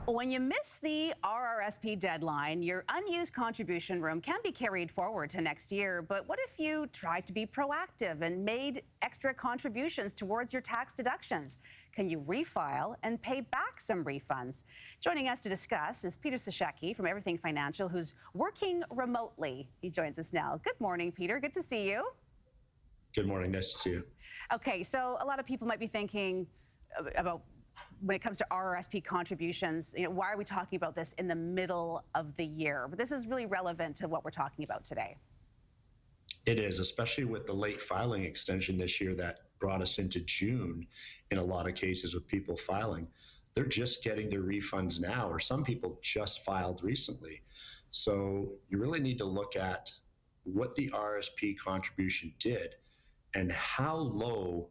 When you miss the RRSP deadline, your unused contribution room can be carried forward to next year. But what if you tried to be proactive and made extra contributions towards your tax deductions? Can you refile and pay back some refunds? Joining us to discuss is Peter Cishecki from Everything Financial, who's working remotely. He joins us now. Good morning, Peter. Good to see you. Good morning. Nice to see you. Okay, so a lot of people might be thinking about when it comes to RRSP contributions, why are we talking about this in the middle of the year? But this is really relevant to what we're talking about today. It is, especially with the late filing extension this year that brought us into June in a lot of cases with people filing. They're just getting their refunds now, or some people just filed recently. So you really need to look at what the RRSP contribution did and how low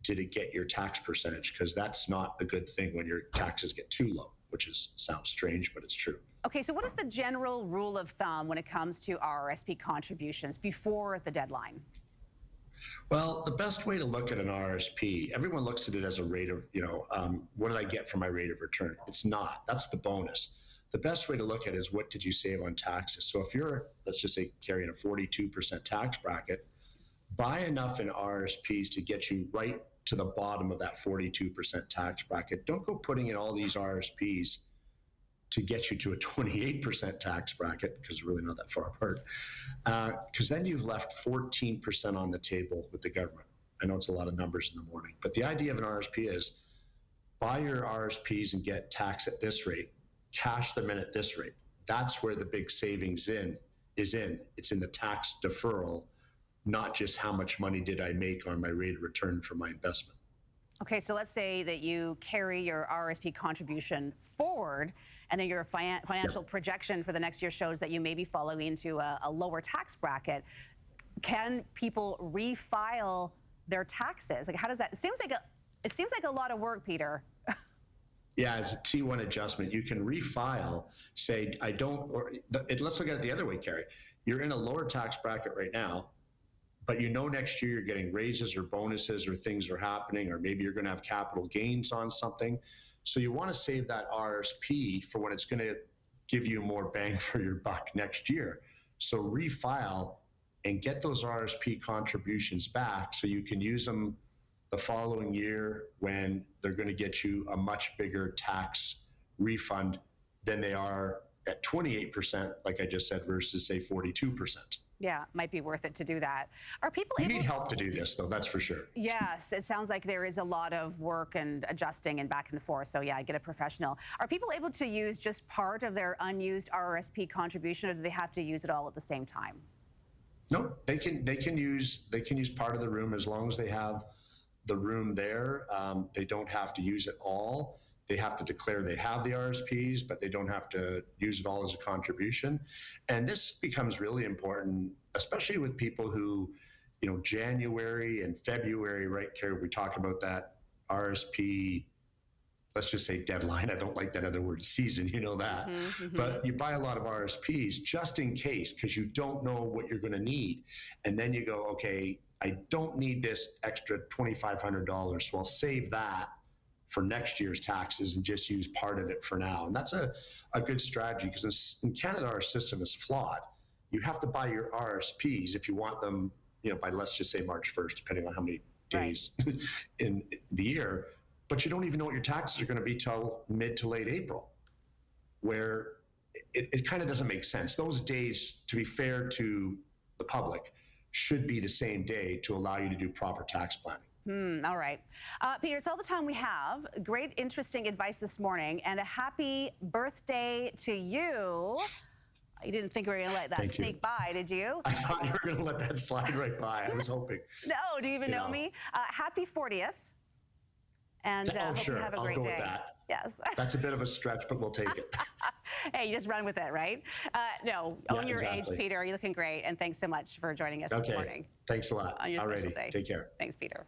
did it get your tax percentage? Because that's not a good thing when your taxes get too low, which sounds strange, but it's true. Okay, so what is the general rule of thumb when it comes to RRSP contributions before the deadline? Well, the best way to look at an RRSP, everyone looks at it as a rate of, what did I get for my rate of return? It's not. That's the bonus. The best way to look at it is what did you save on taxes? So if you're, let's just say, carrying a 42% tax bracket, buy enough in RRSPs to get you right to the bottom of that 42% tax bracket. Don't go putting in all these RRSPs to get you to a 28% tax bracket, because we're really not that far apart, because then you've left 14% on the table with the government. I know it's a lot of numbers in the morning, but the idea of an RRSP is buy your RRSPs and get taxed at this rate, cash them in at this rate. That's where the big savings is in. It's in the tax deferral, not just how much money did I make on my rate of return from my investment. Okay, so let's say that you carry your RRSP contribution forward, and then your financial projection for the next year shows that you may be falling into a lower tax bracket. Can people refile their taxes? Like, how does that? It seems like a lot of work, Peter. Yeah, it's a T1 adjustment. You can refile, say, let's look at it the other way, Carrie. You're in a lower tax bracket right now, but next year you're getting raises or bonuses or things are happening, or maybe you're going to have capital gains on something. So you want to save that RRSP for when it's going to give you more bang for your buck next year. So refile and get those RRSP contributions back so you can use them the following year when they're going to get you a much bigger tax refund than they are at 28%, like I just said, versus say 42%. Yeah, might be worth it to do that. Are people You need help to do this, though, that's for sure. Yes, it sounds like there is a lot of work and adjusting and back and forth. So yeah, get a professional. Are people able to use just part of their unused RRSP contribution, or do they have to use it all at the same time? No, they can use part of the room as long as they have the room there. They don't have to use it all. They have to declare they have the RRSPs, but they don't have to use it all as a contribution. And this becomes really important, especially with people who, January and February, right, Carrie, we talk about that RRSP, let's just say deadline. I don't like that other word, season, you know that. But you buy a lot of RRSPs just in case, because you don't know what you're going to need. And then you go, okay, I don't need this extra $2,500, so I'll save that for next year's taxes and just use part of it for now. And that's a good strategy, because in Canada, our system is flawed. You have to buy your RRSPs if you want them, by let's just say March 1st, depending on how many days in the year, but you don't even know what your taxes are going to be till mid to late April, where it kind of doesn't make sense. Those days, to be fair to the public, should be the same day to allow you to do proper tax planning. All right. Peter, it's all the time we have. Great, interesting advice this morning, and a happy birthday to you. You didn't think we were going to let that sneak by, did you? I thought you were going to let that slide right by. I was hoping. No, do you even know me? Happy 40th. And hope you have a great day. I'll go with that. Yes. That's a bit of a stretch, but we'll take it. Hey, you just run with it, right? No, own your age, Peter. You're looking great, and thanks so much for joining us this morning. Thanks a lot. On your special day. Take care. Thanks, Peter.